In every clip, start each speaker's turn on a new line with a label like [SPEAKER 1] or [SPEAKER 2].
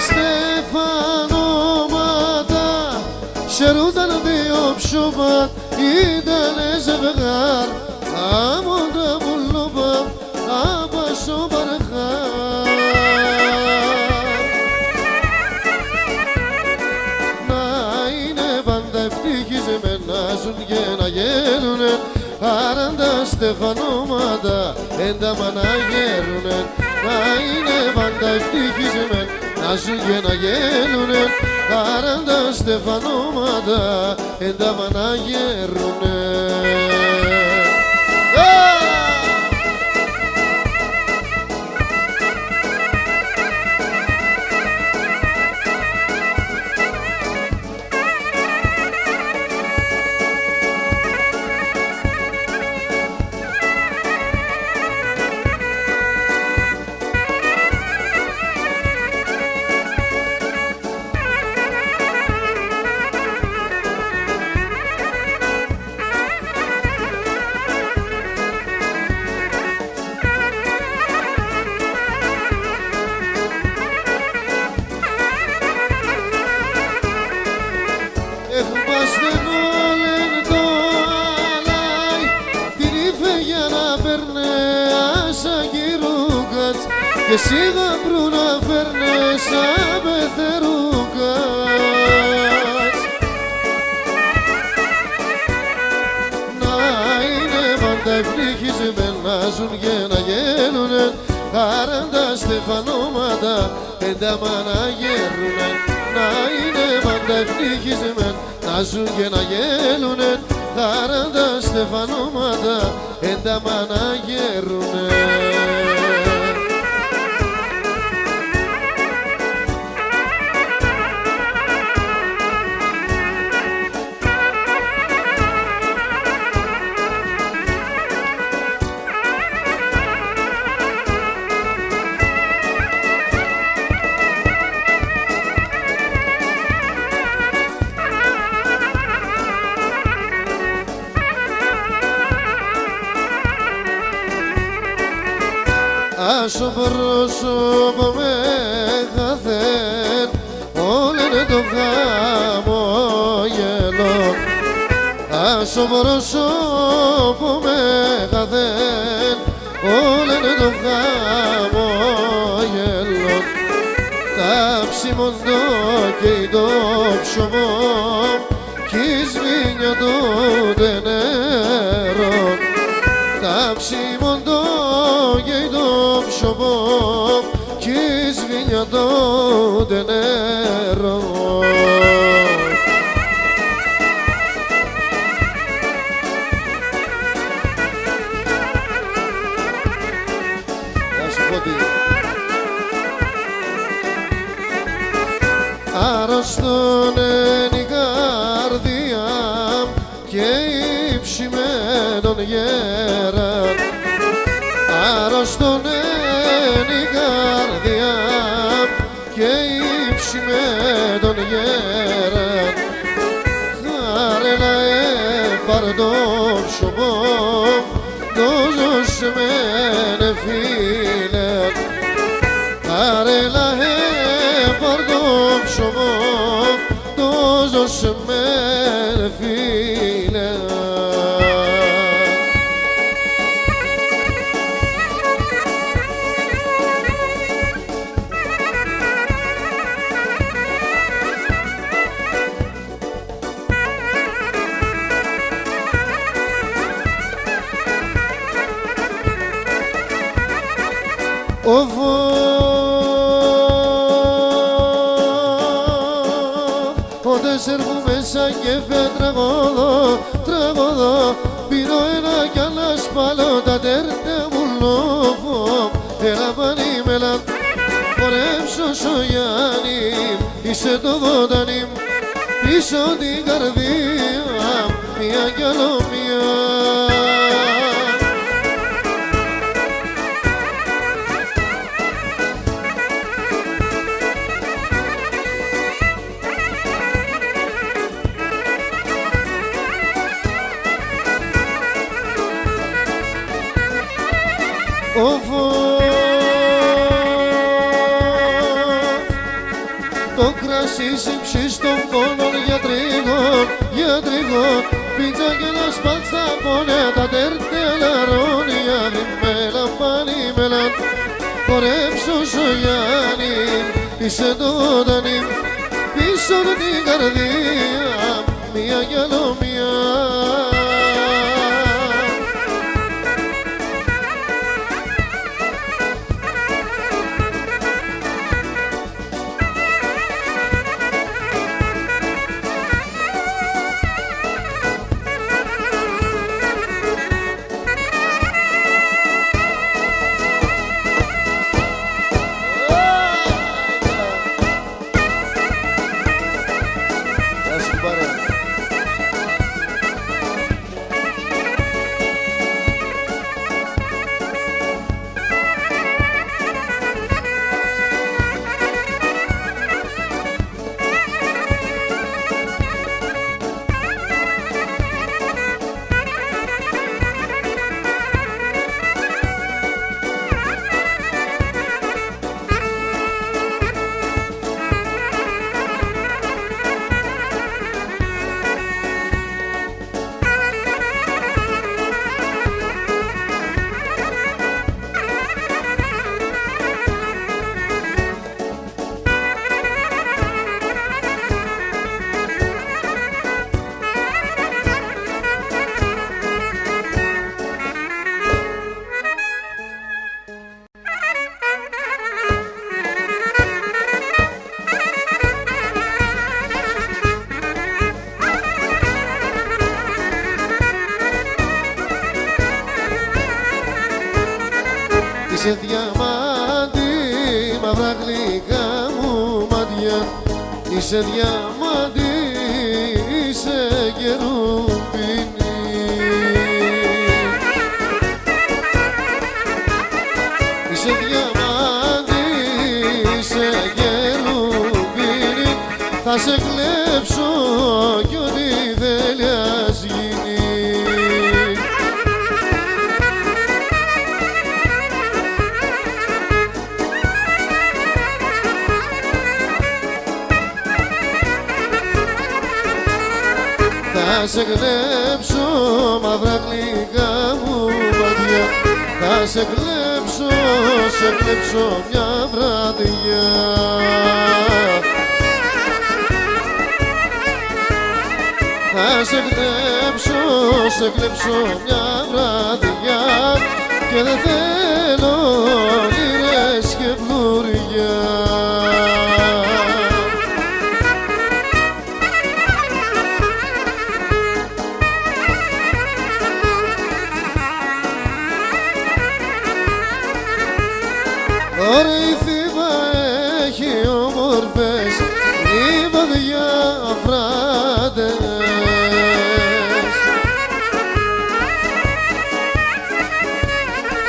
[SPEAKER 1] στεφανώματα σερούνταν δύο ψωμά, ήτανε ζευγάρ από τα βουλόπα από σοβαρχάρ. Να είναι πάντα ευτυχισμένα, ζουν και να γέλουνε, άρα τα στεφανώματα ένταμα να γέρουνε. Να είναι πάντα ευτυχισμένα, να ζουν και να γέλουνε, άρα τα στεφανώματα ένταμα να γέρουνε. Και σίγα μπρούνα φέρνε σαν πεθερούκας. Να είναι πάντα ευτυχισμένα, ζουν και να γέλουνε, άρα τα στεφανώματα ένταμα να γέρουνε. Να είναι πάντα ευτυχισμένα, να ζουν και να γέλουνε, άρα τα στεφανώματα ένταμα να γέρουνε. Άσο πρόσωπο με χαθέν, όλενε το χαμόγελο. Άσο πρόσωπο με χαθέν, όλενε το χαμόγελο. Τα ψημοντό και το ψωμό κι σβήνια τότε νερό. Τα ψημοντό και το ψωμό κι σβήνια τότε νερό. Άρρωστον είναι η καρδιά και υψημένον γέραν. Άρρωστον είναι η καρδιά και υψημένον γέραν. Χάρελα έπαρ το ψωμό, το ζωσμένε φίλε. Χάρελα έπαρ το ψωμό, το ζωσμένε φίλε. Ο φώτες έρχομαι σαν κέφε τραγωδό, τραγωδό. Πίνω ένα κι άλλα σπάλω τα τέρνια μου λόγω. Έλα πανίμελα, χορέψω Σογιάννη, είσαι το βότανι πίσω την καρδία, μια κι άλλο μια. σύσυμψη των πόνων γιατρικών πίτσα και να σπάτσα πόνε τα τερτελαρώνια με λαμπάνι μελάν χορέψω σου Γιάννη είσαι το δανεί πίσω την καρδία μια κι άλλο μια. Είσαι διαμάντι, μαύρα γλυκά μου μάτια. Είσαι διαμάντι, είσαι κερουμπίνι. Είσαι διαμάντι, είσαι κερουμπίνι. Θα σε κλέψω κι ό,τι θέλει ας γίνει. Θα σε κλέψω μαύρα γλυκά μου μάτια. Θα σε κλέψω μια βραδιά. Θα σε κλέψω μια βραδιά. Και δεν θέλω λύρες και φλουριά. Ωραία η Θήβα έχει όμορφες λιβαδιά αφράτες.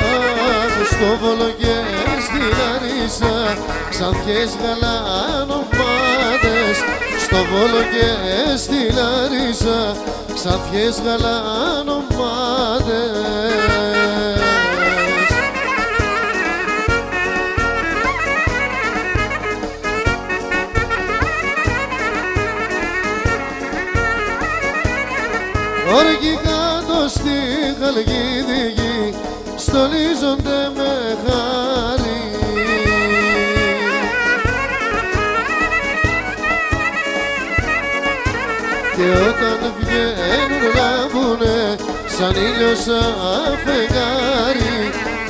[SPEAKER 1] Αχ, στο Βόλο και στη Λαρίσα ξανθιές γαλανομάτες. Στο Βόλο και στη Λαρίσα ξανθιές γαλανομάτες. Όρκοι κάτω στη Χαλκίδη γη στολίζονται με χάρη. Και όταν βγαίνουν λάμπουνε σαν ήλιο σαν φεγγάρι.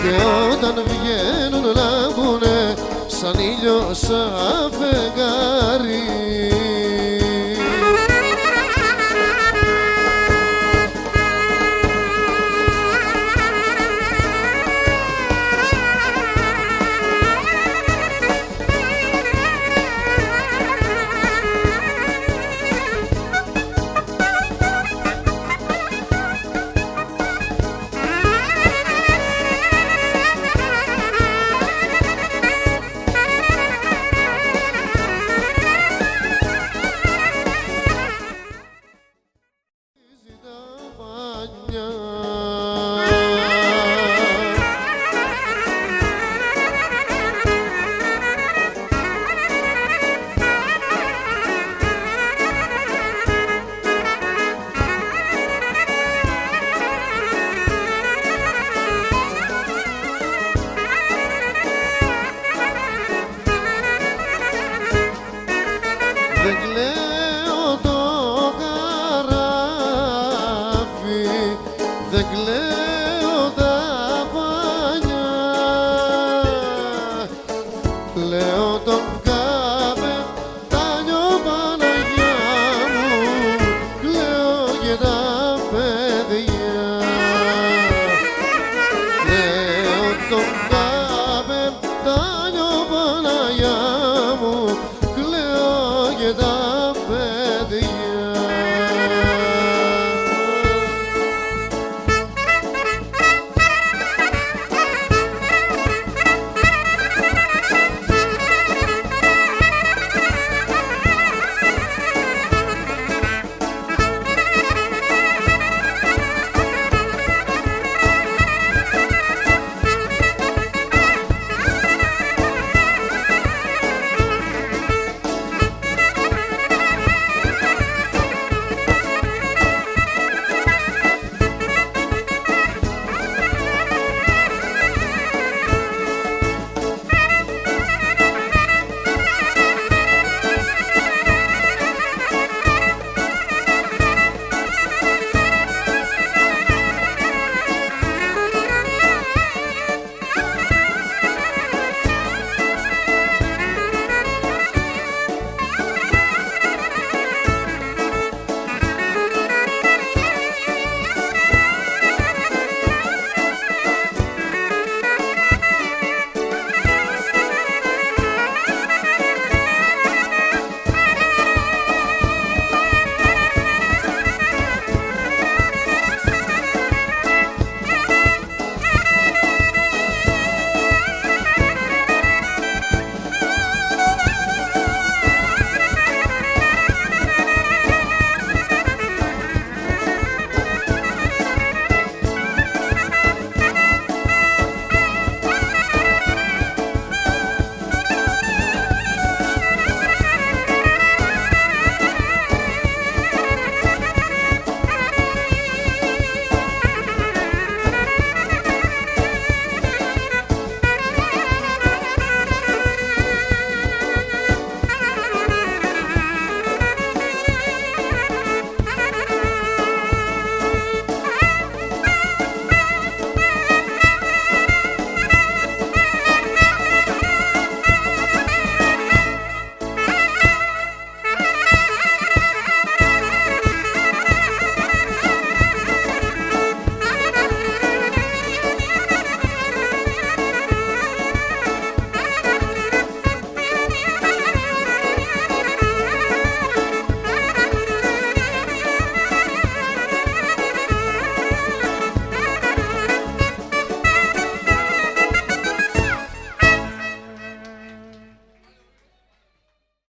[SPEAKER 1] Και όταν βγαίνουν λάμπουνε σαν ήλιο σαν φεγγάρι.